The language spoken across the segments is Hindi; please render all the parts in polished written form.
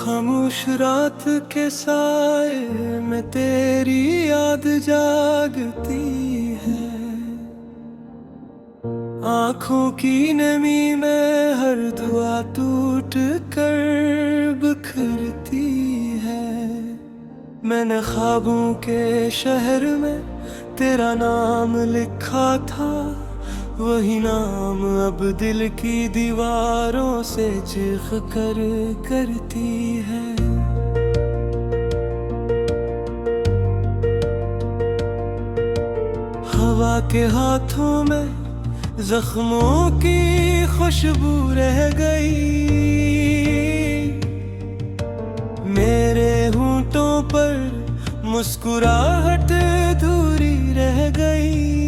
खामोश रात के साए में तेरी याद जागती है। आंखों की नमी में हर दुआ टूट कर बिखरती है। मैंने ख्वाबों के शहर में तेरा नाम लिखा था, वही नाम अब दिल की दीवारों से चीख कर करती है। हवा के हाथों में जख्मों की खुशबू रह गई, मेरे होंठों पर मुस्कुराहट अधूरी रह गई।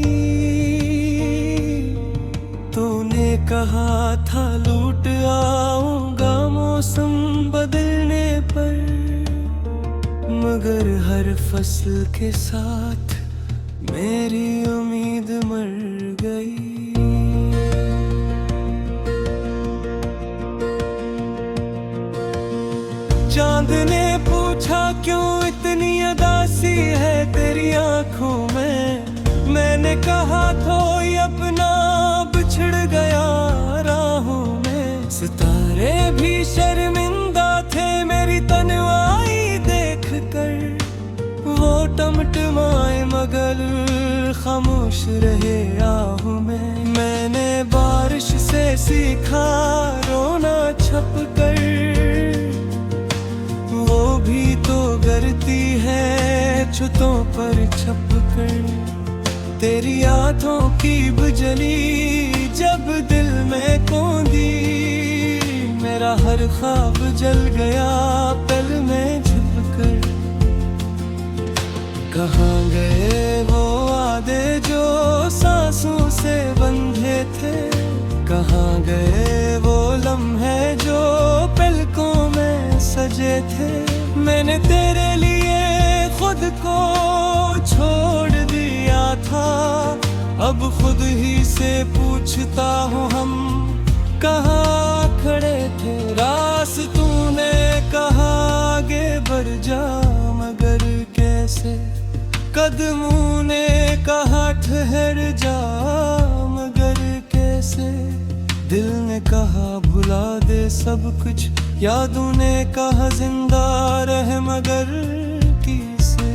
तूने कहा था लूट आऊंगा मौसम बदलने पर, मगर हर फसल के साथ मेरी उम्मीद मर गई। चांद ने पूछा क्यों इतनी उदासी है तेरी आंखों में। मैंने कहा कोई अपना बिछड़ गया राहों में। सितारे भी शर्मिंदा थे मेरी तन्हाई देख कर, वो टमटमाए मगर खामोश रहे आहों में। मैंने बारिश से सीखा रोना छप कर, वो भी तो गिरती है छतों पर छप कर। तेरी यादों की बिजली जब दिल में कौंधी, मेरा हर ख्वाब जल गया पल में झुक कर। कहाँ गए वो वादे जो सांसों से बंधे थे, कहाँ गए वो लम्हे जो पलकों में सजे थे। मैंने तेरे लिए खुद को छोड़ दिया था, अब खुद ही से पूछता हूँ हम कहाँ खड़े थे। रास तूने कहा आगे बढ़ जा मगर कैसे, कदमों ने कहा ठहर जा मगर कैसे। दिल ने कहा भुला दे सब कुछ, यादों ने कहा जिंदा रह मगर किसे।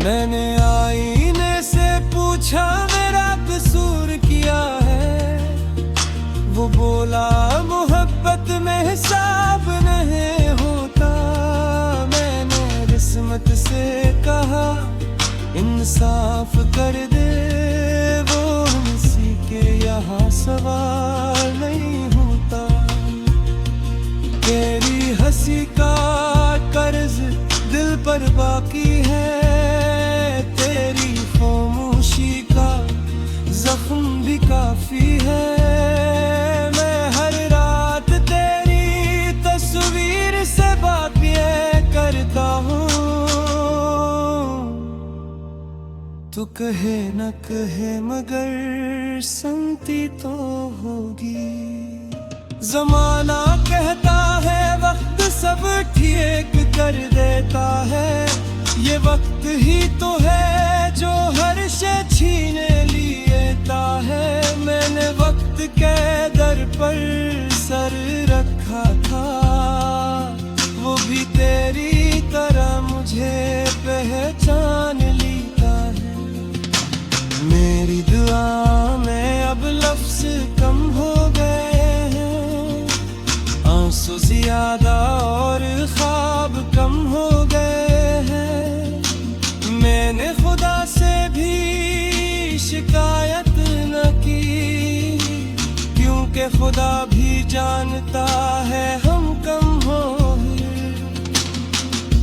मैंने आईने से पूछा मेरा कसूर किया है, वो बोला मोहब्बत में हिसाब नहीं होता। मैंने किस्मत से कहा इंसाफ कर दे, वो किसी के यहाँ सवाल नहीं होता। तेरी हंसी का कर्ज दिल पर बाकी है, तेरी खामोशी का जख्म भी काफी है। मैं हर रात तेरी तस्वीर से बातें करता हूँ, तू कहे न कहे मगर सुनती तो होगी। जमाना कहता है वक्त सब ठीक कर देता है, ये वक्त ही तो है जो हर शे छीन लेता है। मैंने वक्त के दर पर सर रखा था, वो भी तेरी तरह मुझे पहचान लेता है। मेरी दुआ में अब लफ्ज कम हो गए हैं, आंसू ज्यादा और ख्वाब कम हो गए हैं। मैंने खुदा से भी शिकायत न की, क्योंकि खुदा भी जानता है हम कम हो।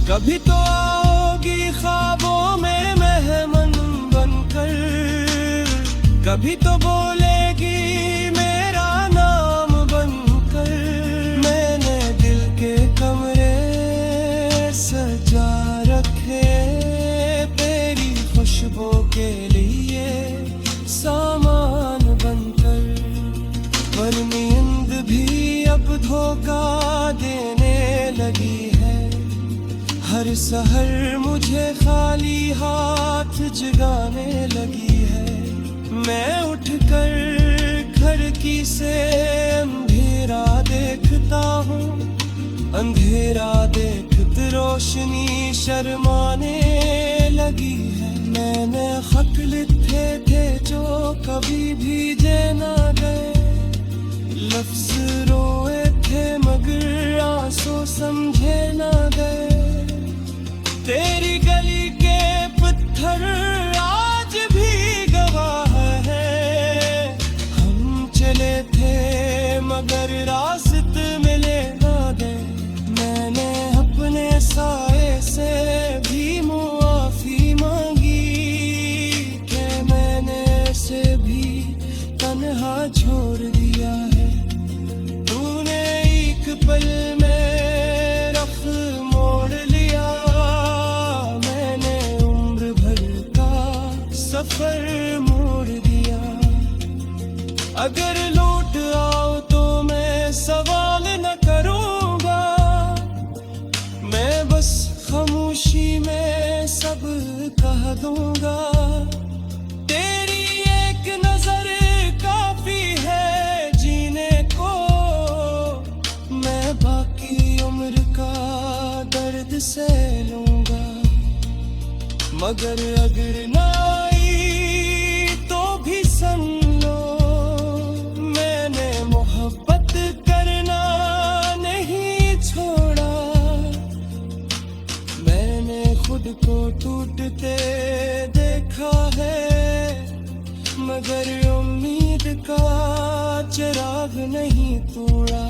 कभी तो आओगी ख्वाबों में मेहमान बनकर, कभी तो बोलेगी मेरा नाम बनकर। मैंने दिल के कमरे सजा रखे तेरी खुशबू के लिए सामान बनकर, पर नींद हर सहर मुझे खाली हाथ जगाने लगी है। मैं उठकर खिड़की से अंधेरा देखता हूँ, अंधेरा देखते रोशनी शर्माने लगी है। मैंने खत लिखे थे जो कभी भीजे ना गए, लफ्ज रोए थे मगर आंसू समझे ना गए। तेरी गली के पत्थर आज भी गवाह है, हम चले थे मगर रास्ते मिले ना गए। मैंने अपने साए से भी मुआफी मांगी कि मैंने से भी तन्हा छोड़ दिया है। तूने एक पल में रख मोड़ लिया, मैंने उम्र भर का सफर मोड़ दिया। अगर लौट आओ तो मैं सवाल न करूँगा, मैं बस खामोशी में सब कह दूँगा। तेरी एक नजर काफी है जीने को, मैं बाकी उम्र का दर्द सह लूँगा। मगर अगर ना आई तो भी सुन लो, मैंने मोहब्बत करना नहीं छोड़ा। मैंने खुद को टूटते देखा है, मगर उम्मीद का चिराग नहीं तोड़ा।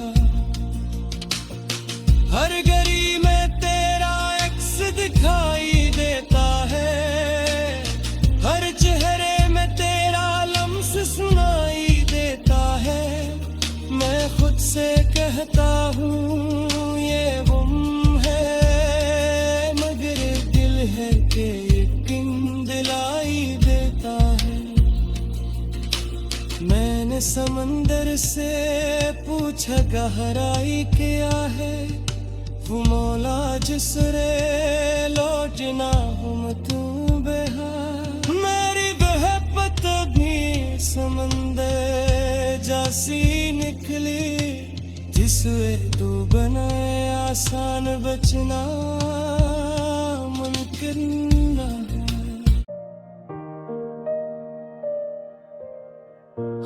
हर गली में तेरा एक्स दिखाई देता है, हर चेहरे में तेरा लम्स सुनाई देता है। मैं खुद से कहता हूँ ये गुम है, मगर दिल है कि यकीन दिलाई देता है। मैंने समंदर से पूछा गहराई क्या है, वो मौला जिसरे लौटना हम तू बेहा। मेरी बहपत भी समंदर जैसी निकली, जिससे तू बनाए आसान बचना मुमकिन ना है।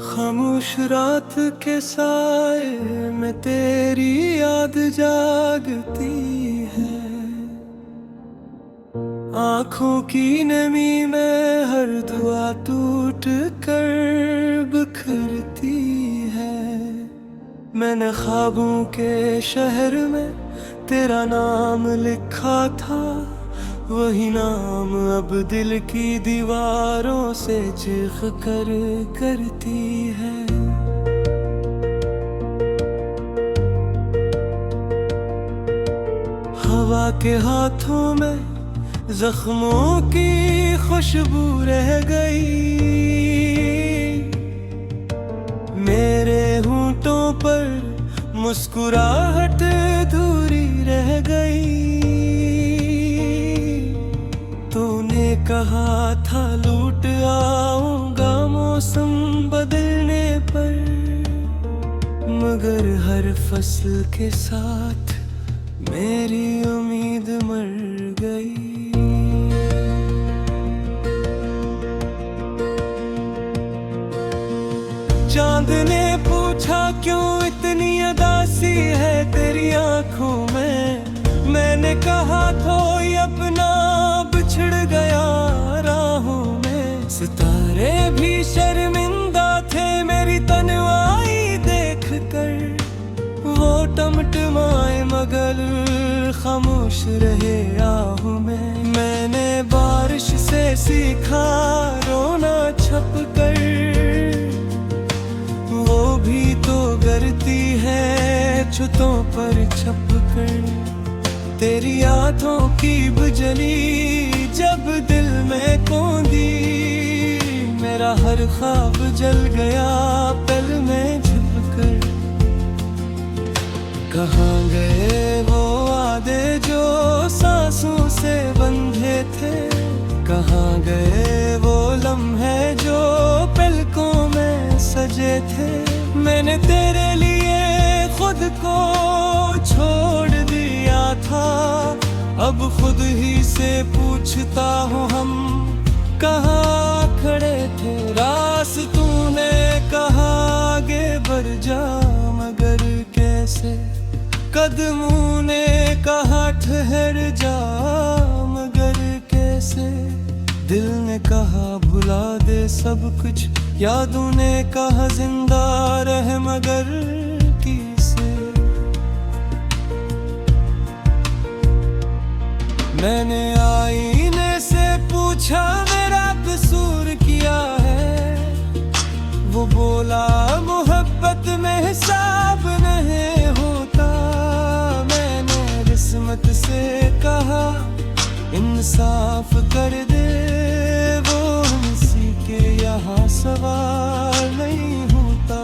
खामोश रात के साए में तेरी याद जागती है, आँखों की नमी में हर दुआ टूट कर बिखरती है। मैंने ख्वाबों के शहर में तेरा नाम लिखा था, वही नाम अब दिल की दीवारों से चीख कर करती है। हवा के हाथों में जख्मों की खुशबू रह गई, मेरे होंठों पर मुस्कुराहट अधूरी रह गई। तूने कहा था लूट आऊंगा मौसम बदलने पर, मगर हर फसल के साथ मेरी उम्मीद मर गई। चांद ने पूछा क्यों इतनी उदासी है तेरी आंखों में, मैंने कहा कोई अपना बिछड़ गया राहों में। सितारे भी शर्मिंदा थे मेरी तन्हाई देख कर, वो टमटमाए मगर खामोश रहे आहू में। मैंने बारिश से सीखा रोना छप कर, वो भी तो गिरती है छतों पर छप कर। तेरी यादों की बुझली जब दिल में कौंधी, मेरा हर ख्वाब जल गया पल में झुक कर। कहाँ गए वो वादे जो सांस सांसों से बंधे थे। कहाँ गए वो लम्हे जो पलकों में सजे थे। मैंने तेरे लिए खुद को छोड़ दिया था, अब खुद ही से पूछता हूँ हम कहाँ खड़े थे। रास तूने कहा आगे बढ़ जा, मगर कैसे। कदमों ने कहा ठहर जा, मगर कैसे। दिल ने कहा भुला दे सब कुछ, यादों ने कहा जिंदा रह, मगर किसे। मैंने आईने से पूछा मेरा कसूर क्या है, वो बोला मोहब्बत में हिसाब नहीं होता। मैंने किस्मत से कहा इंसाफ कर दे, वो हमसी के यहाँ सवाल नहीं होता।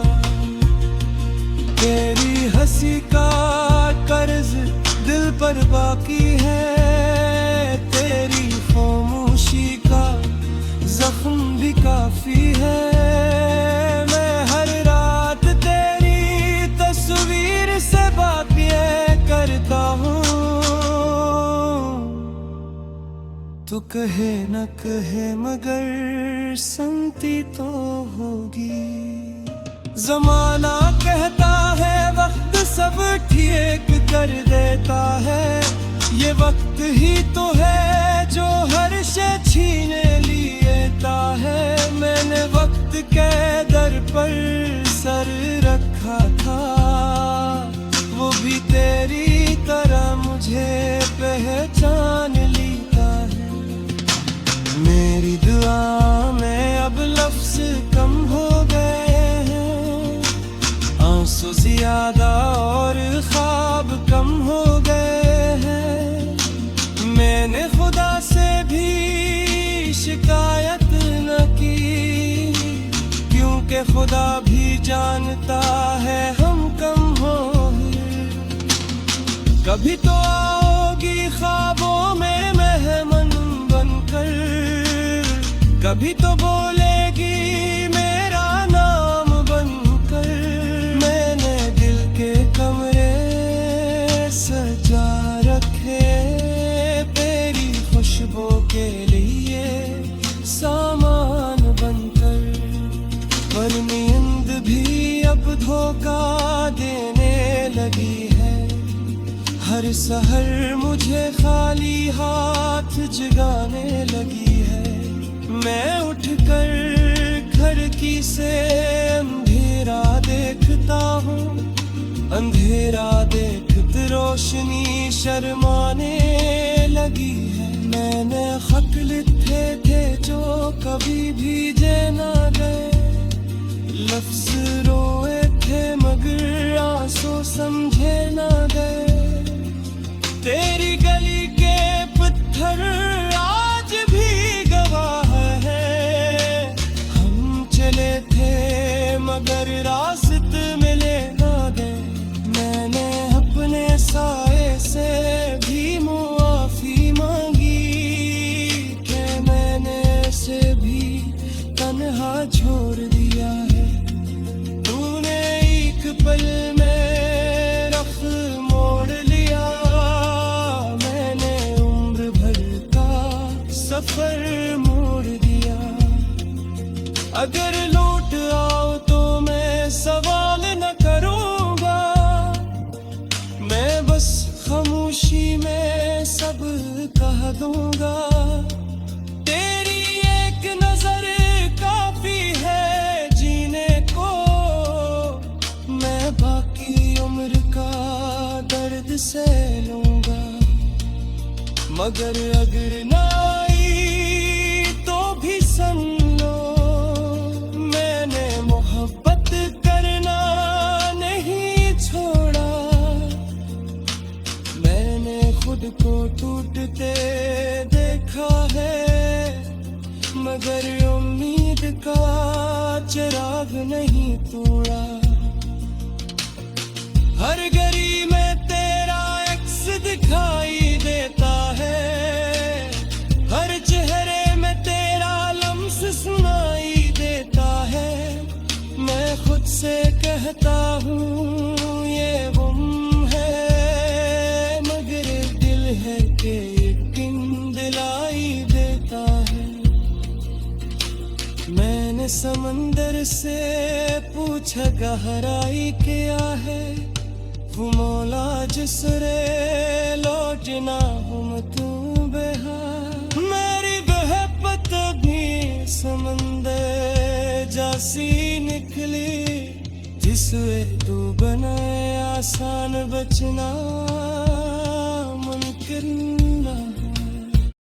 तेरी हंसी का कर्ज दिल पर बाकी है, तेरी खामोशी का जख्म भी काफी है। मैं हर रात तेरी तस्वीर से बात ये करता हूँ, तो कहे न कहे मगर सुनती तो होगी। जमाना कहता है वक्त सब ठीक कर देता है, ये वक्त ही तो है जो हर शे छीने लेता है। मैंने वक्त के दर पर सर रखा था, वो भी तेरी तरह मुझे पहचान लेता है। मेरी दुआ में अब लफ्ज कम हो गए हैं, आंसू ज्यादा और ख्वाब कम हो गए हैं। मैंने खुदा से भी शिकायत न की, क्योंकि खुदा भी जानता है हम कम हो। कभी तो आओगी ख्वाबों में मेहमान बनकर, कभी तो बोलेगी मेरा नाम बनकर। मैंने दिल के कमरे सजा रखे तेरी खुशबू के लिए सामान बनकर, पर नींद भी अब धोखा देने लगी है। हर सहर मुझे खाली हाथ जगाने लगी है। मैं उठकर खिड़की से अंधेरा देखता हूँ, अंधेरा देखते रोशनी शर्माने लगी है। मैंने खत लिखे थे जो कभी भीजे ना गए, लफ्ज रोए थे मगर आंसू समझे ना गए। तेरी गली के पत्थर आज भी गवाह है, हम चले थे मगर रास्ते मिले ना गए। मैंने अपने साए से भी मुआफी मांगी कि मैंने से भी तन्हा छोड़ दिया है। तूने एक पल में रख मोड़ लिया, मैंने उम्र भर का सफर मोड़ दिया। अगर लौट आओ तो मैं सवाल न करूंगा, मैं बस खामोशी में सब कह दूंगा। तेरी एक नजर काफी है जीने को, मैं बाकी उम्र का दर्द सह लूंगा। मगर अगर ना आई तो भी सुन लो, मैंने मोहब्बत करना नहीं छोड़ा। मैंने खुद को टूटते देखा है, मगर उम्मीद का चिराग नहीं तोड़ा। हर गली में तेरा अक्स दिखाई देता है, सुनाई देता है। मैं खुद से कहता हूँ ये गुम है, मगर दिल है कि यकीन दिलाई देता है। मैंने समंदर से पूछा गहराई क्या है, वो मौला जिसरे लौटना हम तू बेहा। मेरी बहपत भी समंदर जासी निकली, जिससे तू बनाए आसान बचना मुमकिन ना।